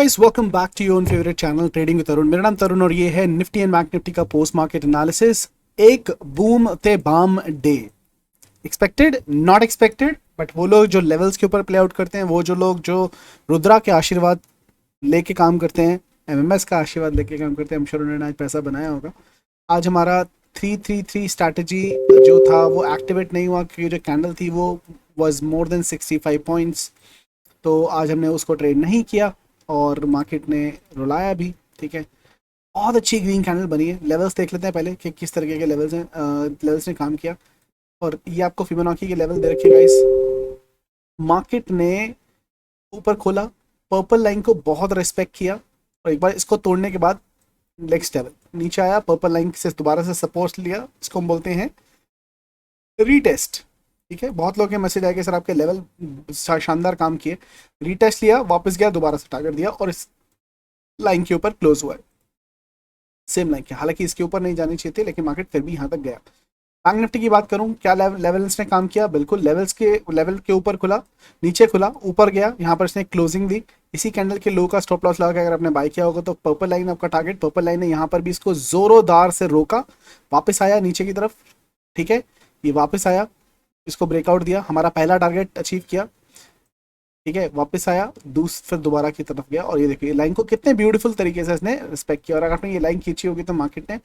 Guys, welcome back to your own favourite channel trading with Tarun. मेरा नाम तरुण और ये है निफ्टी एंड बैंक निफ्टी का पोस्ट मार्केट एनालिसिस। एक बूम ते bam day, expected not expected, but वो लोग जो लेवल्स के ऊपर प्ले आउट करते हैं, वो जो लोग जो रुद्रा के आशीर्वाद लेके काम करते हैं, एमएमएस का आशीर्वाद लेके काम करते हैं, I'm sure उन्होंने आज पैसा बनाया होगा। आज हमारा 333 स्ट्रैटेजी जो था वो एक्टिवेट नहीं हुआ क्योंकि जो कैंडल थी वो वाज मोर देन 65 पॉइंट्स। तो आज हमने उसको ट्रेड नहीं किया और मार्केट ने रुलाया भी। ठीक है, बहुत अच्छी ग्रीन कैंडल बनी है। लेवल्स देख लेते हैं पहले कि किस तरीके के लेवल्स हैं, लेवल्स ने काम किया। और ये आपको फिबोनाची के लेवल दे रखे गाइस। मार्केट ने ऊपर खोला, पर्पल लाइन को बहुत रिस्पेक्ट किया और एक बार इसको तोड़ने के बाद नेक्स्ट लेवल नीचे आया, पर्पल लाइन से दोबारा से सपोर्ट लिया। इसको हम बोलते हैं रीटेस्ट। ठीक है, बहुत लोग के मैसेज आए कि सर आपके लेवल शानदार काम किए। रीटेस्ट लिया, वापस गया, दोबारा से टारगेट दिया और इस लाइन के ऊपर क्लोज हुआ है, सेम लाइन के। हालांकि इसके ऊपर नहीं जानी चाहिए थी, लेकिन मार्केट फिर भी यहाँ तक गया। बैंक निफ्टी की बात करूं, क्या लेवल्स ने काम किया? बिल्कुल लेवल के ऊपर खुला, नीचे खुला, ऊपर गया, यहाँ पर इसने क्लोजिंग दी। इसी कैंडल के लो का स्टॉप लॉस लगा के अगर आपने बाय किया होगा तो पर्पल लाइन आपका टारगेट। पर्पल लाइन ने यहाँ पर भी इसको जोरोदार से रोका, वापस आया नीचे की तरफ। ठीक है, ये वापस आया, इसको ब्रेकआउट दिया, हमारा पहला टारगेट अचीव किया। ठीक है, वापस आया, फिर दोबारा की तरफ गया और ये देखिए लाइन को कितने ब्यूटीफुल तरीके से इसने रिस्पेक्ट किया। और अगर आपने ये लाइन खींची होगी तो मार्केट ने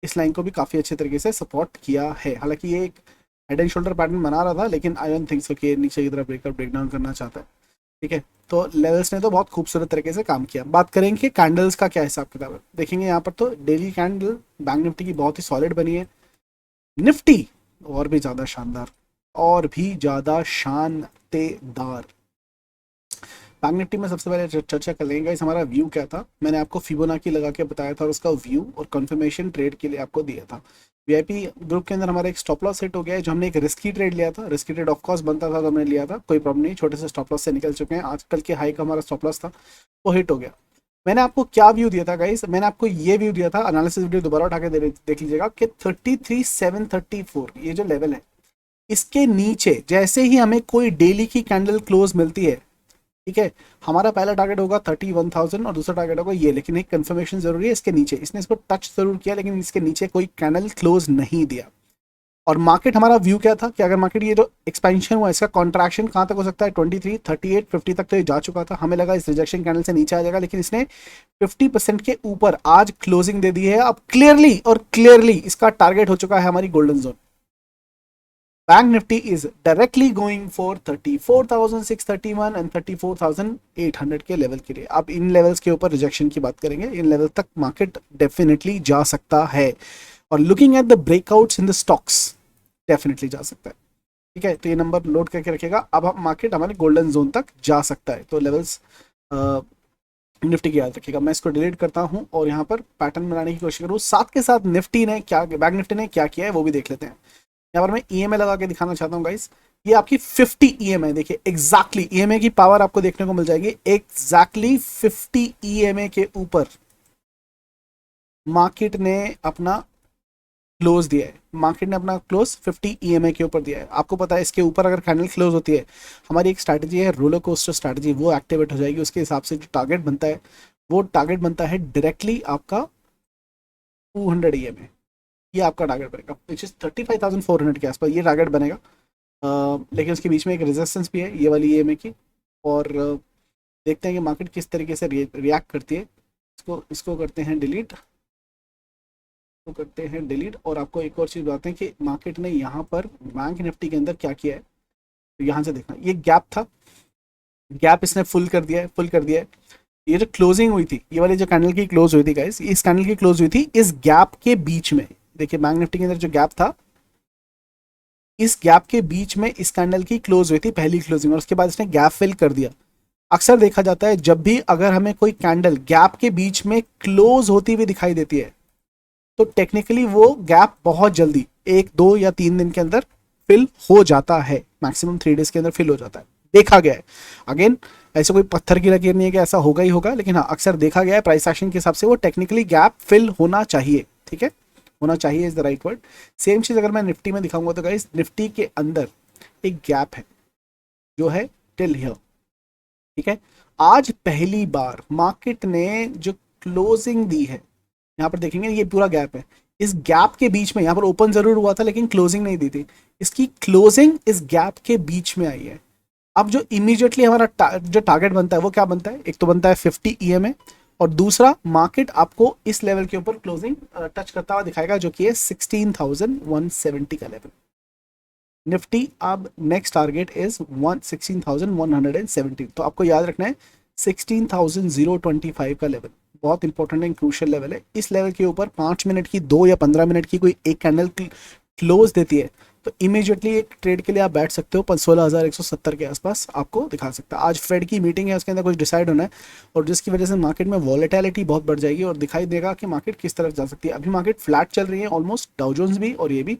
इस लाइन को भी काफ़ी अच्छे तरीके से सपोर्ट किया है। हालांकि ये एक हेड एंड शोल्डर पैटर्न बना रहा था, लेकिन आई डोंट थिंक सो कि नीचे की तरफ ब्रेक डाउन करना चाहता है। ठीक है, तो लेवल्स ने तो बहुत खूबसूरत तरीके से काम किया। बात करेंगे कि कैंडल्स का क्या हिसाब किताब है। देखेंगे यहाँ पर तो डेली कैंडल बैंक निफ्टी की बहुत ही सॉलिड बनी है। निफ्टी और भी ज़्यादा शानदार, और भी ज़्यादा शानतेदार। बैंक निफ्टी में सबसे पहले चर्चा कर लेंगे गाइस, हमारा व्यू क्या था। मैंने आपको फिबोनाची लगा के बताया था और उसका व्यू और कंफर्मेशन ट्रेड के लिए आपको दिया था। वीआईपी ग्रुप के अंदर हमारा एक स्टॉप लॉस हिट हो गया है, जो हमने एक रिस्की ट्रेड लिया था। रिस्की ट्रेड ऑफ कोर्स बनता था तो हमने लिया था, कोई प्रॉब्लम नहीं, छोटे से स्टॉप लॉस से निकल चुके हैं। आजकल के हाई का हमारा स्टॉप लॉस था, वो हिट हो गया। मैंने आपको क्या व्यू दिया था गाइस? मैंने आपको ये व्यू दिया था, एनालिसिस वीडियो दोबारा उठा के देख लीजिएगा कि 33,734 ये जो लेवल है, इसके नीचे जैसे ही हमें कोई डेली की कैंडल क्लोज मिलती है, ठीक है, हमारा पहला टारगेट होगा 31,000 और दूसरा टारगेट होगा ये। लेकिन एक कंफर्मेशन जरूरी है, इसके नीचे इसने इसको टच जरूर किया, लेकिन इसके नीचे कोई कैंडल क्लोज नहीं दिया। और मार्केट, हमारा व्यू क्या था कि अगर मार्केट ये जो एक्सपेंशन हुआ, इसका कॉन्ट्रैक्शन कहाँ तक हो सकता है? 23, 38, 50 तक तो ये जा चुका था। हमें लगा इस रिजेक्शन कैंडल से नीचे आ जाएगा, लेकिन इसने 50% के ऊपर आज क्लोजिंग दे दी है। अब क्लियरली इसका टारगेट हो चुका है हमारी golden zone. Bank Nifty is directly going for 34,631 and 34,800 के लेवल के लिए। अब इन लेवल्स के ऊपर रिजेक्शन की बात करेंगे, इन लेवल तक मार्केट डेफिनेटली जा सकता है। और looking at the breakouts in the stocks, definitely जा सकता है। ठीक है, तो ये नंबर लोड करके रखेगा। अब हम मार्केट हमारे गोल्डन जोन तक जा सकता है, तो लेवल्स निफ्टी की याद रखिएगा। मैं इसको डिलीट करता हूं और यहाँ पर पैटर्न बनाने की कोशिश करूँ। साथ के साथ निफ्टी ने क्या, बैंक निफ्टी ने क्या किया है वो भी देख लेते हैं। यहाँ पर मैं ईएमए लगा के दिखाना चाहता हूँ गाइस। ये आपकी 50 ईएमए, देखिए एग्जैक्टली ईएमए की पावर आपको देखने को मिल जाएगी। एग्जैक्टली 50 ईएमए के ऊपर मार्केट ने अपना क्लोज दिया है। मार्केट ने अपना क्लोज 50 ईएमए के ऊपर दिया है। आपको पता है इसके ऊपर अगर कैंडल क्लोज होती है, हमारी एक स्ट्रैटेजी है रोलर कोस्टर स्ट्रैटेजी, वो एक्टिवेट हो जाएगी। उसके हिसाब से जो टारगेट बनता है, वो टारगेट बनता है डायरेक्टली आपका 200 ईएमए। ये आपका टारगेट बनेगा, विच इज 35,400 के आसपास ये टारगेट बनेगा। लेकिन उसके बीच में एक रेजिस्टेंस भी है, ये वाली ईएमए की। और देखते हैं कि मार्केट किस तरीके से रिएक्ट करती है। इसको करते हैं डिलीट, और आपको एक और चीज़ बताते हैं कि मार्केट ने यहाँ पर बैंक निफ्टी के अंदर क्या किया है। तो यहाँ से देखना, ये गैप था, गैप इसने फुल कर दिया है। ये जो क्लोजिंग हुई थी, ये वाली जो कैंडल की क्लोज हुई थी गाइस, इस कैंडल की क्लोज हुई थी इस गैप के बीच में। देखिए बैंक निफ्टी के अंदर जो गैप था, इस गैप के बीच में इस कैंडल की क्लोज हुई थी पहली क्लोजिंग, और उसके बाद इसने गैप फिल कर दिया। अक्सर देखा जाता है जब भी अगर हमें कोई कैंडल गैप के बीच में क्लोज होती हुई दिखाई देती है, तो टेक्निकली वो गैप बहुत जल्दी 1, 2 या 3 दिन के अंदर फिल हो जाता है। मैक्सिमम 3 डेज के अंदर फिल हो जाता है, देखा गया है। अगेन, ऐसे कोई पत्थर की लकीर नहीं है कि ऐसा होगा ही होगा, लेकिन हाँ अक्सर देखा गया है प्राइस एक्शन के हिसाब से वो टेक्निकली गैप फिल होना चाहिए। ठीक है, होना चाहिए is the right word. Same चीज अगर मैं निफ्टी में दिखाऊंगा तो गाइस, निफ्टी के अंदर एक गैप है जो है टिल हियर। ठीक है, आज पहली बार मार्केट ने जो क्लोजिंग दी है, यहाँ पर देखेंगे ये पूरा गैप है, इस गैप के बीच में यहाँ पर ओपन जरूर हुआ था लेकिन क्लोजिंग नहीं दी थी, इसकी क्लोजिंग इस गैप के बीच में आई है। अब जो इमीडिएटली हमारा जो टारगेट बनता है वो क्या बनता है, एक तो बनता है 50 ईएमए, और दूसरा मार्केट आपको इस लेवल के ऊपर क्लोजिंग टच करता हुआ दिखाएगा जो कि है 16,170 का लेवल। निफ्टी अब नेक्स्ट टारगेट इज 16,170, तो आपको याद रखना है 16,025 का लेवल बहुत इंपॉर्टेंट है, क्रूशियल लेवल है। इस लेवल के ऊपर 5 मिनट की, 2 या 15 मिनट की कोई एक कैंडल क्लोज देती है तो इमीडिएटली एक ट्रेड के लिए आप बैठ सकते हो। 16,170 के आसपास आपको दिखा सकता है। आज फेड की मीटिंग है, उसके अंदर कुछ डिसाइड होना है और जिसकी वजह से मार्केट में वॉलेटिलिटी बहुत बढ़ जाएगी और दिखाई देगा कि मार्केट किस तरफ जा सकती है। अभी मार्केट फ्लैट चल रही है ऑलमोस्ट, डाउ जोन्स भी और ये भी,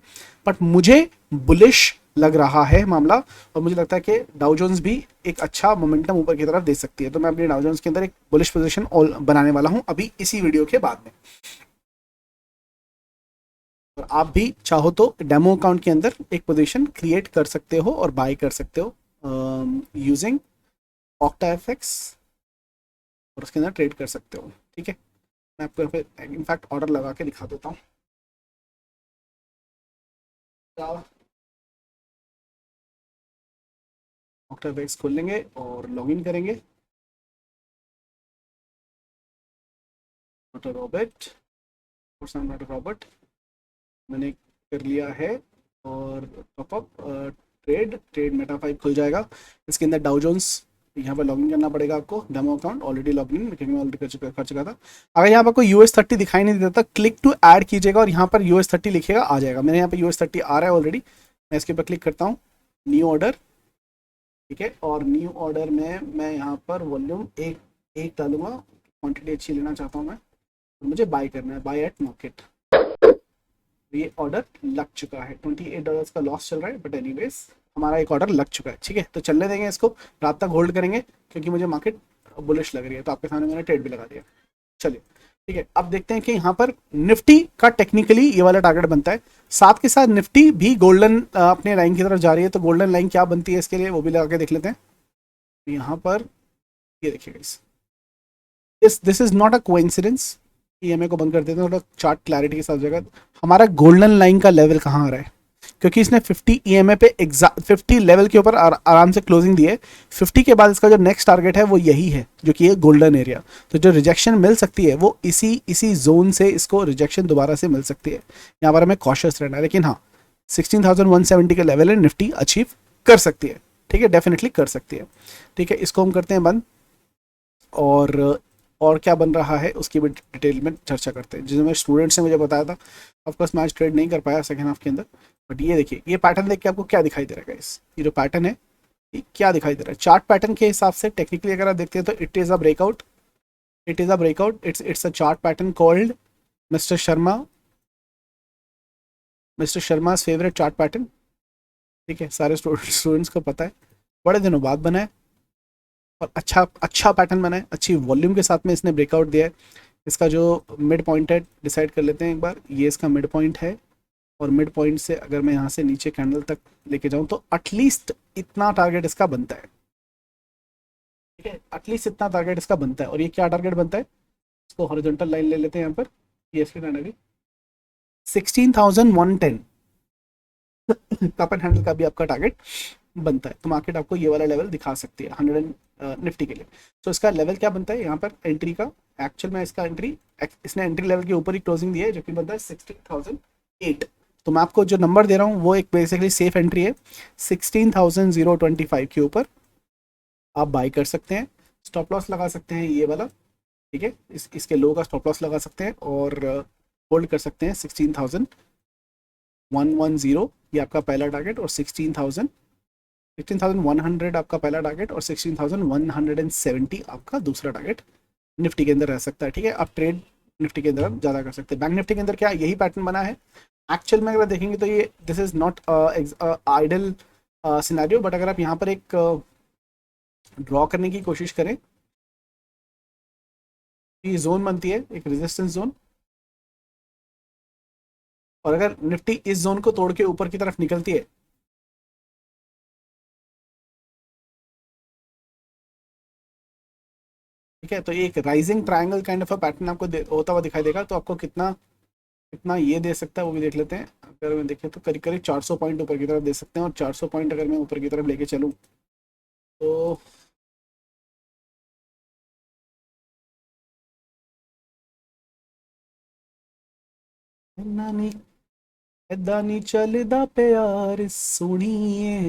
बट मुझे बुलिश लग रहा है मामला और मुझे लगता है कि डाउ जोन्स भी एक अच्छा मोमेंटम ऊपर की तरफ दे सकती है। तो मैं अपने डाउ जोन्स के अंदर एक बुलिश पोजीशन बनाने वाला हूं अभी इसी वीडियो के बाद में। और आप भी चाहो तो डेमो अकाउंट के अंदर एक पोजीशन क्रिएट कर सकते हो और बाय कर सकते हो यूजिंग ऑक्टा एफएक्स और उसके अंदर ट्रेड कर सकते हो। ठीक है, मैं आपको फिर इनफैक्ट ऑर्डर लगा के दिखा देता हूँ। ऑक्टा एफएक्स खोल लेंगे और लॉगिन करेंगे। रॉबर्ट रॉबर्ट मैंने कर लिया है और टॉपअप ट्रेड ट्रेड मेटा 5 खुल जाएगा। इसके अंदर डाउ जोन्स यहाँ पर लॉगिन करना पड़ेगा आपको। डेमो अकाउंट ऑलरेडी लॉगिन मैं ऑलरेडी कर चुका था। अगर यहाँ पर कोई US30 दिखाई नहीं देता क्लिक टू ऐड कीजिएगा और यहाँ पर US30 लिखिएगा, आ जाएगा। मेरे यहाँ पर US30 आ रहा है ऑलरेडी, मैं इसके ऊपर क्लिक करता हूँ, न्यू ऑर्डर। ठीक है, और न्यू ऑर्डर में मैं यहाँ पर वॉल्यूम एक एक डालूंगा, क्वांटिटी अच्छी लेना चाहता हूँ मैं, तो मुझे बाय करना है, बाय एट मार्केट। ये ऑर्डर लग चुका है, $28 का लॉस चल रहा है बट एनीवेज हमारा एक ऑर्डर लग चुका है। ठीक है, तो चलने देंगे इसको, रात तक होल्ड करेंगे क्योंकि मुझे मार्केट बुलिश लग रही है। तो आपके सामने मैंने ट्रेड भी लगा दिया। चलिए ठीक है, अब देखते हैं कि यहाँ पर निफ्टी का टेक्निकली ये वाला टारगेट बनता है, साथ के साथ निफ्टी भी गोल्डन अपने लाइन की तरफ जा रही है। तो गोल्डन लाइन क्या बनती है इसके लिए वो भी लगा के देख लेते हैं। यहाँ पर ये देखिएगा, this is not a coincidence. EMA को बंद कर देते हैं, थोड़ा चार्ट क्लैरिटी के साथ जगह। हमारा गोल्डन लाइन का लेवल कहाँ आ रहा है, क्योंकि इसने 50 ईएमए पे 50 लेवल के ऊपर आराम से क्लोजिंग दी है। 50 के बाद इसका जो नेक्स्ट टारगेट है वो यही है जो कि है गोल्डन एरिया। तो जो रिजेक्शन मिल सकती है वो इसी जोन से इसको रिजेक्शन दोबारा से मिल सकती है। यहाँ पर हमें कॉशियस रहना है, लेकिन हाँ 16,170 का लेवल है, निफ्टी अचीव कर सकती है। ठीक है, डेफिनेटली कर सकती है। ठीक है, इसको हम करते हैं बंद और क्या बन रहा है उसकी भी डिटेल में चर्चा करते हैं। जिसमें स्टूडेंट्स ने मुझे बताया था, ऑफकोर्स मैं आज ट्रेड नहीं कर पाया सेकेंड हाफ के अंदर, बट ये देखिए ये पैटर्न देख के आपको क्या दिखाई दे रहा है गाइस, ये जो पैटर्न है ये क्या दिखाई दे रहा है चार्ट पैटर्न के हिसाब से। टेक्निकली अगर आप देखते हैं तो it is a breakout, it's a chart pattern called mister Sharma favourite chart pattern. ठीक है, सारे स्टूडेंट्स को पता है, बड़े दिनों बाद बना है और अच्छा पैटर्न बना है, अच्छी वॉल्यूम के साथ में इसने ब्रेकआउट दिया है। इसका जो मिड पॉइंट है डिसाइड कर लेते हैं एक बार, ये इसका मिड पॉइंट है और मिड पॉइंट से अगर मैं यहाँ से नीचे कैंडल तक लेके जाऊँ तो एटलीस्ट इतना टारगेट इसका बनता है। ठीक है, एटलीस्ट इतना टारगेट इसका बनता है। और ये क्या टारगेट बनता है, इसको हॉरिजॉन्टल लाइन ले लेते हैं यहाँ पर, ये इसकी फाइनली 16,110 कप एंड हैंडल का भी आपका टारगेट बनता है। तो मार्केट आपको ये वाला लेवल दिखा सकती है 100 निफ्टी के लिए। तो इसका लेवल क्या बनता है यहाँ पर एंट्री का, एक्चुअल में इसका एंट्री, इसने एंट्री लेवल के ऊपर ही क्लोजिंग दी है जो कि बनता है 16,008। तो मैं आपको जो नंबर दे रहा हूँ वो एक बेसिकली सेफ एंट्री है 16,025 के ऊपर आप बाई कर सकते हैं। स्टॉप लॉस लगा सकते हैं ये वाला। ठीक है, इसके लो का स्टॉप लॉस लगा सकते हैं और होल्ड कर सकते हैं 16,110 ये आपका पहला टारगेट, और 16,100 आपका पहला टारगेट, और 16,170 आपका दूसरा टारगेट निफ्टी के अंदर रह सकता है। ठीक है, आप ट्रेड निफ्टी के अंदर ज़्यादा कर सकते हैं। बैंक निफ्टी के अंदर क्या यही पैटर्न बना है एक्चुअल में, अगर देखेंगे तो ये this is not ideal scenario, but अगर आप यहाँ पर एक ड्रॉ करने की कोशिश करें, ये जोन बनती है एक रेजिस्टेंस जोन, और अगर निफ्टी इस जोन को तोड़ के ऊपर की तरफ निकलती है ठीक है, तो एक rising triangle kind of a pattern आपको होता हुआ दिखाई देगा। तो आपको कितना कितना ये दे सकता है वो भी देख लेते हैं। अगर मैं देखें तो करीब करीब 400 पॉइंट ऊपर की तरफ दे सकते हैं, और 400 पॉइंट अगर मैं ऊपर की तरफ लेके चलूँ तो नानी ऐदा नहीं चलदा प्यार सोनिए।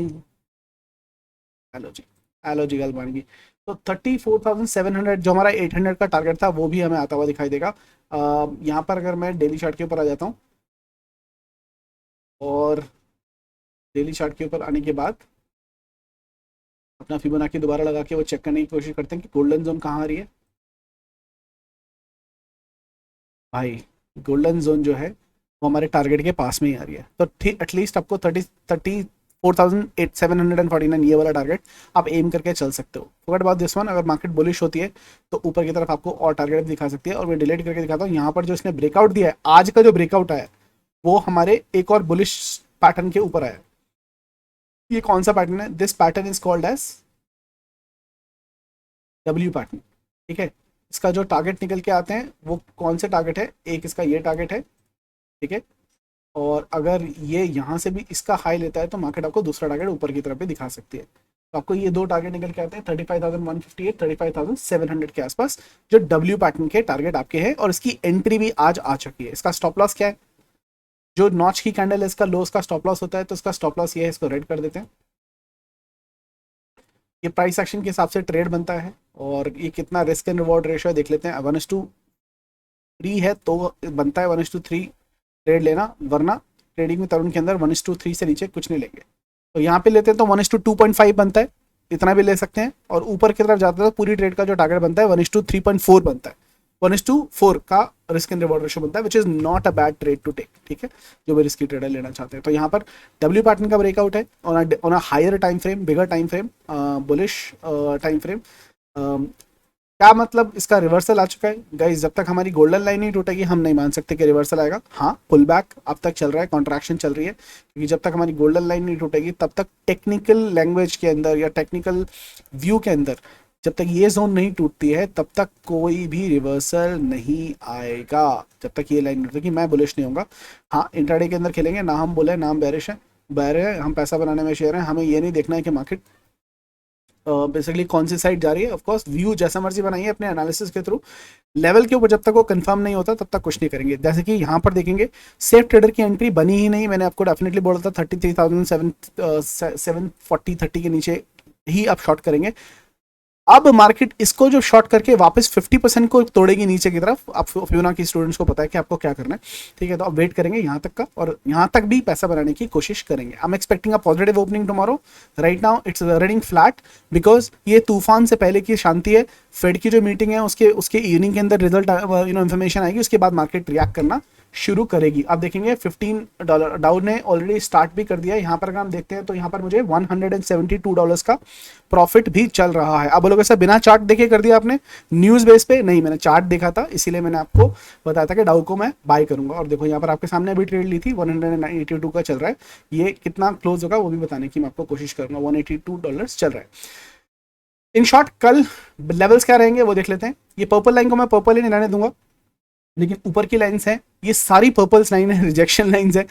हेलो जी, हेलो जी, गल बन गई। तो 34,700 जो हमारा 800 का टारगेट था वो भी हमें आता हुआ दिखाई देगा। यहाँ पर अगर मैं डेली चार्ट के ऊपर आ जाता हूँ, और डेली चार्ट के ऊपर आने के बाद अपना फिबोनाची दोबारा लगा के वो चेक करने की कोशिश करते हैं कि गोल्डन जोन कहाँ आ रही है। भाई गोल्डन जोन जो है वो हमारे टारगेट के पास में ही आ रही है। तो ठीक एटलीस्ट आपको 34,749 ये वाला टारगेट आप एम करके चल सकते हो। Forget about this one. अगर मार्केट बुलिश होती है तो ऊपर की तरफ आपको और टारगेट दिखा सकती है। और मैं डिलीट करके दिखाता हूँ, यहाँ पर जो इसने ब्रेकआउट दिया है, आज का जो ब्रेकआउट आया वो हमारे एक और बुलिश पैटर्न के ऊपर आया। ये कौन सा पैटर्न है? This pattern is called as W pattern. ठीक है, इसका जो टारगेट निकल के आते हैं वो कौन से टारगेट है? एक इसका ये टारगेट है, ठीक है, और अगर ये यहाँ से भी इसका हाई लेता है तो मार्केट आपको दूसरा टारगेट ऊपर की तरफ भी दिखा सकती है। तो आपको ये दो टारगेट निकल के आते हैं 35,158, 35,700 के आसपास, जो डब्ल्यू पैटर्न के टारगेट आपके हैं। और इसकी एंट्री भी आज आ चुकी है। इसका स्टॉप लॉस क्या है? जो नॉच की कैंडल है इसका लो का स्टॉप लॉस होता है, तो इसका स्टॉप लॉस ये है, इसको रेड कर देते हैं। ये प्राइस एक्शन के हिसाब से ट्रेड बनता है, और ये कितना रिस्क एंड रिवॉर्ड रेशियो है देख लेते हैं। 1:3 है तो बनता है 1:3 ट्रेड लेना, वरना ट्रेडिंग में तरुण के अंदर 1:3 से नीचे कुछ नहीं लेंगे। तो यहाँ पे लेते हैं तो 1:2.5 बनता है, इतना भी ले सकते हैं। और ऊपर की तरफ जाते हैं तो पूरी ट्रेड का जो टारगेट बनता है 1:3.4 बनता है। 1:4 का रिस्क एंड रिवॉर्ड रेशियो बनता है, which is not a bad trade to take. ठीक है, जो भी रिस्की ट्रेडर लेना चाहते हैं। तो यहाँ पर डब्ल्यू पैटर्न का ब्रेकआउट है on a higher time frame, bigger time frame, bullish time frame. क्या मतलब? इसका रिवर्सल आ चुका है गाइस। जब तक हमारी गोल्डन लाइन नहीं टूटेगी हम नहीं मान सकते कि रिवर्सल आएगा। हाँ, पुल बैक अब तक चल रहा है, कॉन्ट्रैक्शन चल रही है, क्योंकि जब तक हमारी गोल्डन लाइन नहीं टूटेगी तब तक टेक्निकल लैंग्वेज के अंदर या टेक्निकल व्यू के अंदर जब तक ये जोन नहीं टूटती है तब तक कोई भी रिवर्सल नहीं आएगा। जब तक ये लाइन टूटेगी मैं बुलिश नहीं होऊंगा। हाँ, इंट्राडे के अंदर खेलेंगे ना, हम बोले ना हम बेरिश है, बैर है, हम पैसा बनाने में शेयर हैं। हमें ये नहीं देखना है कि मार्केट बेसिकली कौन सी साइड जा रही है। ऑफकोर्स व्यू जैसा मर्जी बनाइए अपने एनालिसिस के थ्रू, लेवल के ऊपर जब तक वो कंफर्म नहीं होता तब तक कुछ नहीं करेंगे। जैसे कि यहाँ पर देखेंगे सेफ ट्रेडर की एंट्री बनी ही नहीं। मैंने आपको डेफिनेटली बोला था 33,740 के नीचे ही आप शॉर्ट करेंगे। अब मार्केट इसको जो शॉर्ट करके वापस 50% को तोड़ेगी नीचे की तरफ। आप फ्यूना की स्टूडेंट्स को पता है कि आपको क्या करना है, ठीक है। तो आप वेट करेंगे यहाँ तक का, और यहाँ तक भी पैसा बनाने की कोशिश करेंगे। I am expecting a positive opening tomorrow. Right now it's running flat, because ये तूफान से पहले की शांति है। फेड की जो मीटिंग है उसके उसके इवनिंग के अंदर रिजल्ट इन्फॉर्मेशन आएगी, उसके बाद मार्केट रिएक्ट करना शुरू करेगी। आप देखेंगे $15 डाउ ने ऑलरेडी स्टार्ट भी कर दिया है। यहाँ पर अगर हम देखते हैं तो यहाँ पर मुझे $172 का प्रॉफिट भी चल रहा है। अब बोलोगे सर बिना चार्ट देखे कर दिया आपने, न्यूज बेस पे? नहीं, मैंने चार्ट देखा था, इसीलिए मैंने आपको बताया था कि डाउ को मैं बाय करूंगा। और देखो यहाँ पर आपके सामने अभी ट्रेड ली थी, 182 का चल रहा है। ये कितना क्लोज होगा वो भी बताने की मैं आपको कोशिश करूंगा। $182 चल रहा है। इन शॉर्ट कल लेवल्स क्या रहेंगे वो देख लेते हैं। ये पर्पल लाइन को मैं पर्पल ही नहीं रहने दूंगा, लेकिन ऊपर की लाइंस हैं ये सारी पर्पल्स लाइन है, रिजेक्शन लाइंस है।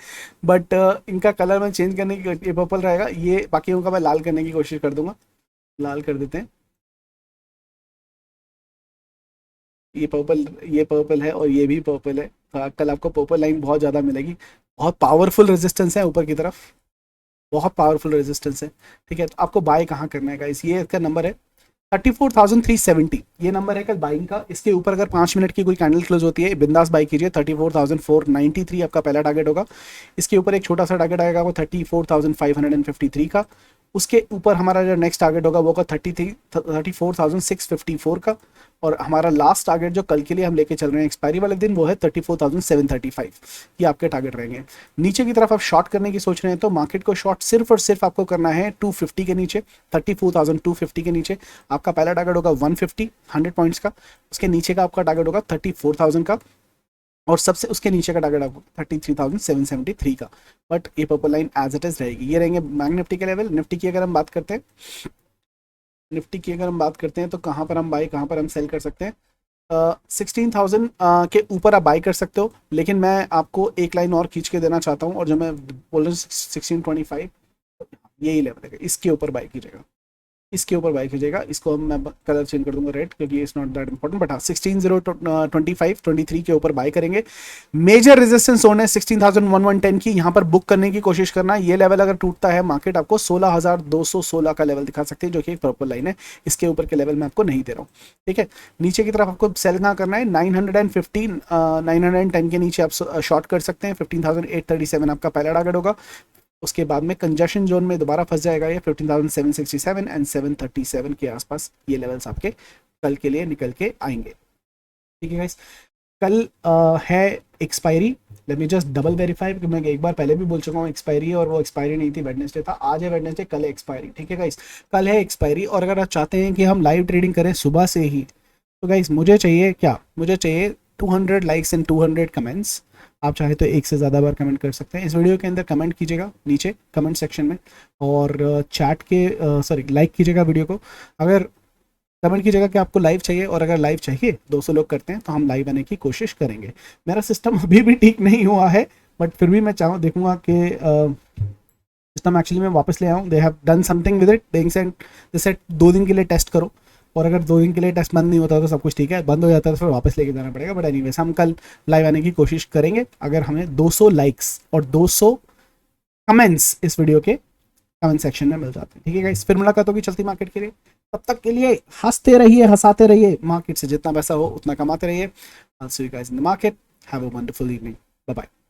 बट इनका कलर मैं चेंज करने की, ये पर्पल रहेगा, ये बाकियों का मैं लाल करने की कोशिश कर दूंगा। लाल कर देते हैं। ये पर्पल है और ये भी पर्पल है। तो कल आपको पर्पल लाइन बहुत ज़्यादा मिलेगी। बहुत पावरफुल रेजिस्टेंस है ऊपर की तरफ, बहुत पावरफुल रेजिस्टेंस है। ठीक है, तो आपको बाय कहाँ करना है गाइस? ये इसका नंबर है 34,370, ये नंबर है कल बाइंग का। इसके ऊपर अगर 5 मिनट की कोई कैंडल क्लोज होती है बिंदास बाई कीजिए। 34,493 आपका पहला टारगेट होगा। इसके ऊपर एक छोटा सा टारगेट आएगा वो 34,553 का। उसके ऊपर हमारा जो नेक्स्ट टारगेट होगा वो होगा 34,654 का। और हमारा लास्ट टारगेट जो कल के लिए हम लेके चल रहे हैं एक्सपायरी वाले दिन वो है 34,735। ये आपके टारगेट रहेंगे। नीचे की तरफ आप शॉर्ट करने की सोच रहे हैं तो मार्केट को शॉर्ट सिर्फ और सिर्फ आपको करना है 250 के नीचे, 34,250 के नीचे। आपका पहला टारगेट होगा 150 100 पॉइंट्स का। उसके नीचे का आपका टारगेट होगा 34,000 का, और सबसे उसके नीचे का टारगेट आपको 33,773 का। बट ये purple line as it is रहेगी। ये रहेंगे बैंक निफ्टी के लेवल। निफ्टी की अगर हम बात करते हैं निफ्टी की अगर हम बात करते हैं तो कहाँ पर हम बाई, कहाँ पर हम सेल कर सकते हैं। 16,000 के ऊपर आप बाई कर सकते हो, लेकिन मैं आपको एक लाइन और खींच के देना चाहता हूँ, और जो मैं बोल रहा हूँ 1625 यही लेवल है, इसके ऊपर बाई कीजिएगा, इसके ऊपर बाई कीजिएगा। इसको मैं कलर चेंज कर दूंगा रेड, क्योंकि it's not that important, but हाँ 16,025-23 के ऊपर बाई करेंगे। मेजर रेजिस्टेंस जोन है 16,1110 की, यहाँ पर बुक करने की कोशिश करना। ये लेवल अगर टूटता है मार्केट आपको 16,216 का लेवल दिखा सकते हैं, जो कि एक प्रॉपर लाइन है। इसके ऊपर के लेवल मैं आपको नहीं दे रहा हूँ, ठीक है। नीचे की तरफ आपको सेल ना करना है, 915 910 के नीचे आप शॉर्ट कर सकते हैं। 15,837 आपका पहला टारगेट होगा। उसके बाद में कंजेशन जोन में दोबारा फंस जाएगा ये 15,767 एंड 737 के आसपास, ये लेवल्स आपके कल के लिए निकल के आएंगे, ठीक है गाइस। कल है expiry, let me just double verify, क्योंकि मैं एक बार पहले भी बोल चुका हूँ एक्सपायरी है, और वो एक्सपायरी नहीं थी, वेडनेसडे था। आज है वेडनेसडे, कल है एक्सपायरी, ठीक है गाइस। कल है एक्सपायरी, और अगर आप चाहते हैं कि हम लाइव ट्रेडिंग करें सुबह से ही, तो गाइस मुझे चाहिए क्या, मुझे चाहिए 200 लाइक्स एंड 200 कमेंट्स। आप चाहे तो एक से ज़्यादा बार कमेंट कर सकते हैं। इस वीडियो के अंदर कमेंट कीजिएगा नीचे कमेंट सेक्शन में, और चैट के सॉरी लाइक कीजिएगा वीडियो को। अगर कमेंट कीजिएगा कि आपको लाइव चाहिए, और अगर लाइव चाहिए 200 लोग करते हैं तो हम लाइव आने की कोशिश करेंगे। मेरा सिस्टम अभी भी ठीक नहीं हुआ है, बट फिर भी मैं चाहूँ देखूंगा कि सिस्टम एक्चुअली मैं वापस ले आऊँ। They have done something with it, they said 2 दिन के लिए टेस्ट करो, और अगर 2 दिन के लिए टेस्ट बंद नहीं होता तो सब कुछ ठीक है, बंद हो जाता है तो फिर वापस लेके जाना पड़ेगा। बट एनीवेज हम कल लाइव आने की कोशिश करेंगे, अगर हमें 200 लाइक्स और 200 कमेंट्स इस वीडियो के कमेंट सेक्शन में मिल जाते हैं, ठीक है गाइस। फिर मुलाकात होगी चलती मार्केट के लिए, तब तक के लिए हंसते रहिए, हंसाते रहिए, मार्केट से जितना पैसा हो उतना कमाते रहिए। I'll see you guys in the market. Have a wonderful evening. Bye bye.